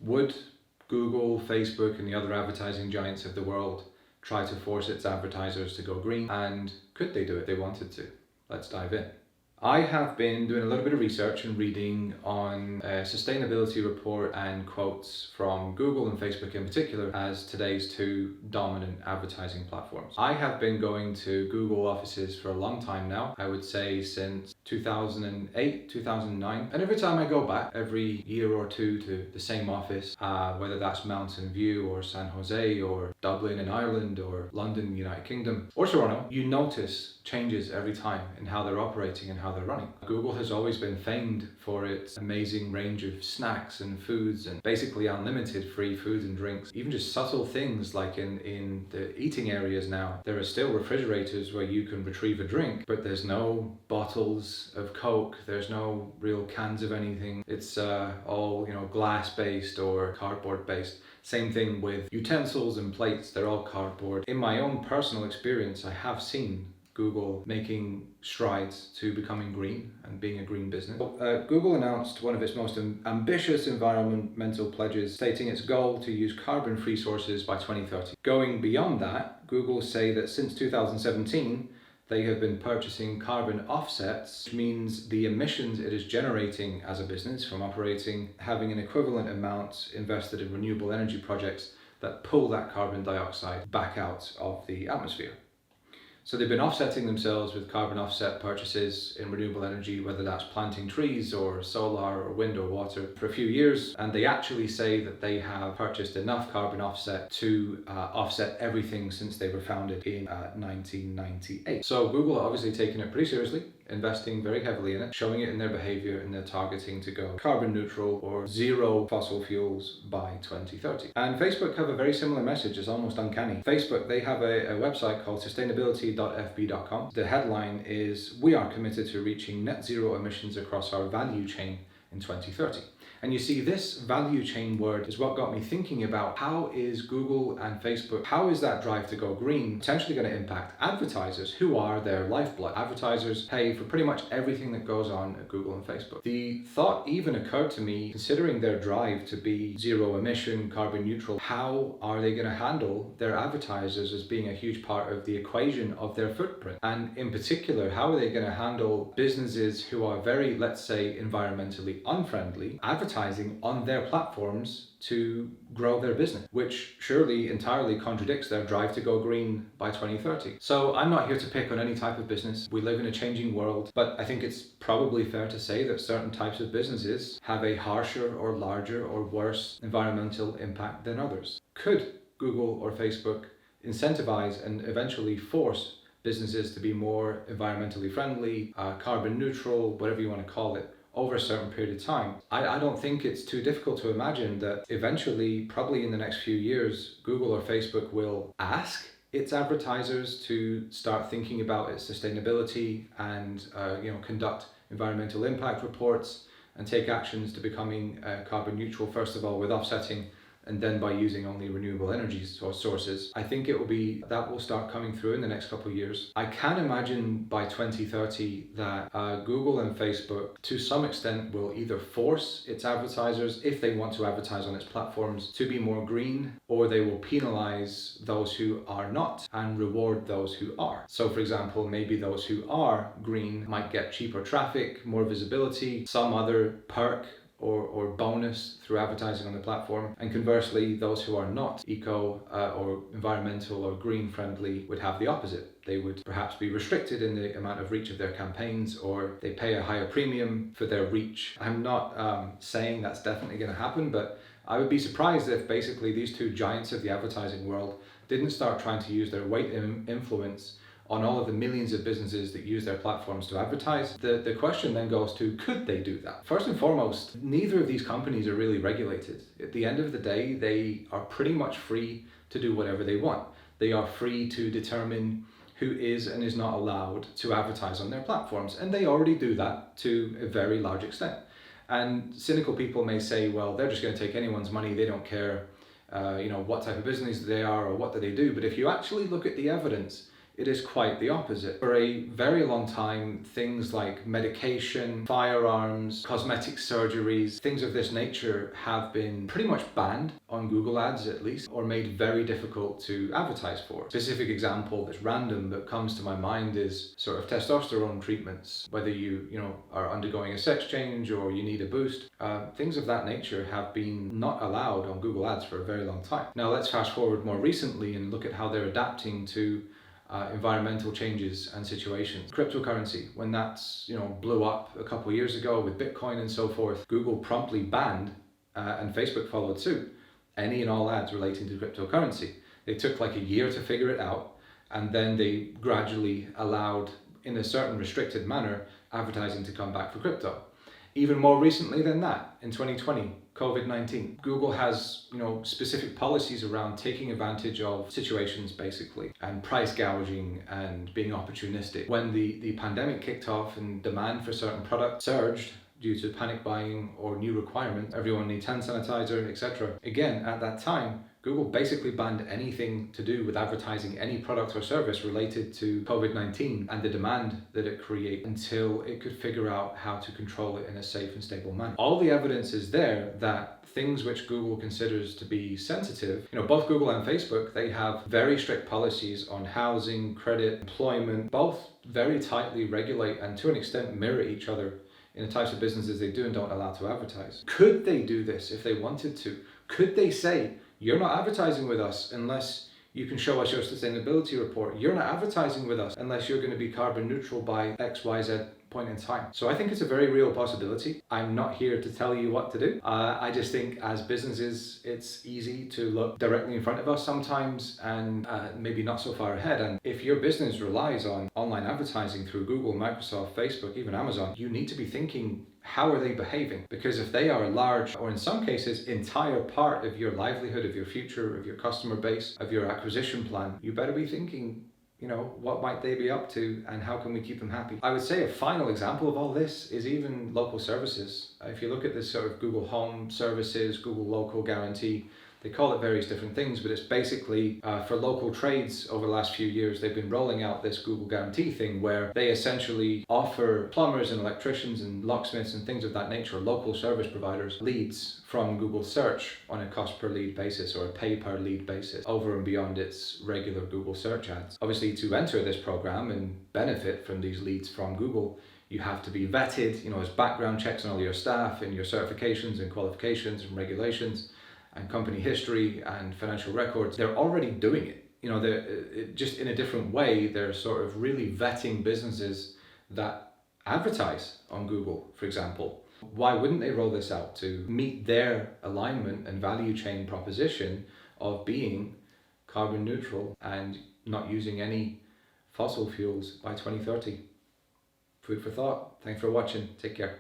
Would Google, Facebook, and the other advertising giants of the world try to force its advertisers to go green? And could they do it if they wanted to? Let's dive in. I have been doing a little bit of research and reading on a sustainability report and quotes from Google and Facebook in particular as today's two dominant advertising platforms. I have been going to Google offices for a long time now, I would say since 2008, 2009. And every time I go back, every year or two, to the same office, whether that's Mountain View or San Jose or Dublin in Ireland or London, United Kingdom, or Toronto, you notice changes every time in how they're operating and how they're running. Google has always been famed for its amazing range of snacks and foods and basically unlimited free food and drinks. Even just subtle things like in the eating areas now, there are still refrigerators where you can retrieve a drink, but there's no bottles of Coke, there's no real cans of anything. It's all glass based or cardboard based. Same thing with utensils and plates, they're all cardboard. In my own personal experience, I have seen Google making strides to becoming green and being a green business. Google announced one of its most ambitious environmental pledges, stating its goal to use carbon-free sources by 2030. Going beyond that, Google say that since 2017, they have been purchasing carbon offsets, which means the emissions it is generating as a business from operating, having an equivalent amount invested in renewable energy projects that pull that carbon dioxide back out of the atmosphere. So they've been offsetting themselves with carbon offset purchases in renewable energy, whether that's planting trees or solar or wind or water, for a few years. And they actually say that they have purchased enough carbon offset to offset everything since they were founded in 1998. So Google are obviously taking it pretty seriously, investing very heavily in it, showing it in their behavior, and they're targeting to go carbon neutral or zero fossil fuels by 2030. And Facebook have a very similar message. It's almost uncanny. Facebook, they have a website called sustainability.fb.com. The headline is, "We are committed to reaching net zero emissions across our value chain in 2030. And you see, this value chain word is what got me thinking about how is Google and Facebook, how is that drive to go green potentially going to impact advertisers who are their lifeblood? Advertisers pay for pretty much everything that goes on at Google and Facebook. The thought even occurred to me, considering their drive to be zero emission, carbon neutral, how are they going to handle their advertisers as being a huge part of the equation of their footprint? And in particular, how are they going to handle businesses who are very, let's say, environmentally unfriendly, advertising on their platforms to grow their business, which surely entirely contradicts their drive to go green by 2030. So I'm not here to pick on any type of business. We live in a changing world, but I think it's probably fair to say that certain types of businesses have a harsher or larger or worse environmental impact than others. Could Google or Facebook incentivize and eventually force businesses to be more environmentally friendly, carbon neutral, whatever you want to call it, over a certain period of time? I don't think it's too difficult to imagine that eventually, probably in the next few years, Google or Facebook will ask its advertisers to start thinking about its sustainability and conduct environmental impact reports and take actions to becoming carbon neutral, first of all with offsetting, and then by using only renewable energy sources. I think that will start coming through in the next couple of years. I can imagine by 2030 that Google and Facebook to some extent will either force its advertisers, if they want to advertise on its platforms, to be more green, or they will penalize those who are not and reward those who are. So for example, maybe those who are green might get cheaper traffic, more visibility, some other perk or bonus through advertising on the platform. And conversely, those who are not eco or environmental or green friendly would have the opposite. They would perhaps be restricted in the amount of reach of their campaigns, or they pay a higher premium for their reach. I'm not saying that's definitely going to happen, but I would be surprised if basically these two giants of the advertising world didn't start trying to use their weight and influence on all of the millions of businesses that use their platforms to advertise. The question then goes to, could they do that? First and foremost, neither of these companies are really regulated. At the end of the day, they are pretty much free to do whatever they want. They are free to determine who is and is not allowed to advertise on their platforms, and they already do that to a very large extent. And cynical people may say, well, they're just going to take anyone's money, they don't care what type of business they are or what do they do. But if you actually look at the evidence, it is quite the opposite. For a very long time, things like medication, firearms, cosmetic surgeries, things of this nature have been pretty much banned on Google Ads at least, or made very difficult to advertise for. Specific example that's random that comes to my mind is sort of testosterone treatments, whether you are undergoing a sex change or you need a boost. Things of that nature have been not allowed on Google Ads for a very long time. Now let's fast forward more recently and look at how they're adapting to environmental changes and situations. Cryptocurrency, when that's blew up a couple of years ago with Bitcoin and so forth, Google promptly banned and Facebook followed suit any and all ads relating to cryptocurrency. They took like a year to figure it out, and then they gradually allowed, in a certain restricted manner, advertising to come back for crypto. Even more recently than that, in 2020, COVID-19, Google has specific policies around taking advantage of situations basically, and price gouging and being opportunistic. When the pandemic kicked off and demand for certain products surged due to panic buying or new requirements, everyone needs hand sanitizer, etc. Again, at that time, Google basically banned anything to do with advertising any product or service related to COVID-19 and the demand that it created until it could figure out how to control it in a safe and stable manner. All the evidence is there that things which Google considers to be sensitive, both Google and Facebook, they have very strict policies on housing, credit, employment, both very tightly regulate and to an extent mirror each other in the types of businesses they do and don't allow to advertise. Could they do this if they wanted to? Could they say, you're not advertising with us unless you can show us your sustainability report. You're not advertising with us unless you're going to be carbon neutral by XYZ point in time. So I think it's a very real possibility. I'm not here to tell you what to do. I just think as businesses, it's easy to look directly in front of us sometimes and maybe not so far ahead. And if your business relies on online advertising through Google, Microsoft, Facebook, even Amazon, you need to be thinking, how are they behaving? Because if they are a large, or in some cases, entire part of your livelihood, of your future, of your customer base, of your acquisition plan, you better be thinking, what might they be up to and how can we keep them happy? I would say a final example of all this is even local services. If you look at this sort of Google Home Services, Google Local Guarantee, they call it various different things, but it's basically for local trades over the last few years, they've been rolling out this Google Guarantee thing where they essentially offer plumbers and electricians and locksmiths and things of that nature, local service providers, leads from Google search on a cost per lead basis or a pay per lead basis over and beyond its regular Google search ads. Obviously, to enter this program and benefit from these leads from Google, you have to be vetted, as background checks on all your staff and your certifications and qualifications and regulations and company history and financial records. They're already doing it. They're just in a different way. They're sort of really vetting businesses that advertise on Google, for example. Why wouldn't they roll this out to meet their alignment and value chain proposition of being carbon neutral and not using any fossil fuels by 2030? Food for thought. Thanks for watching. Take care.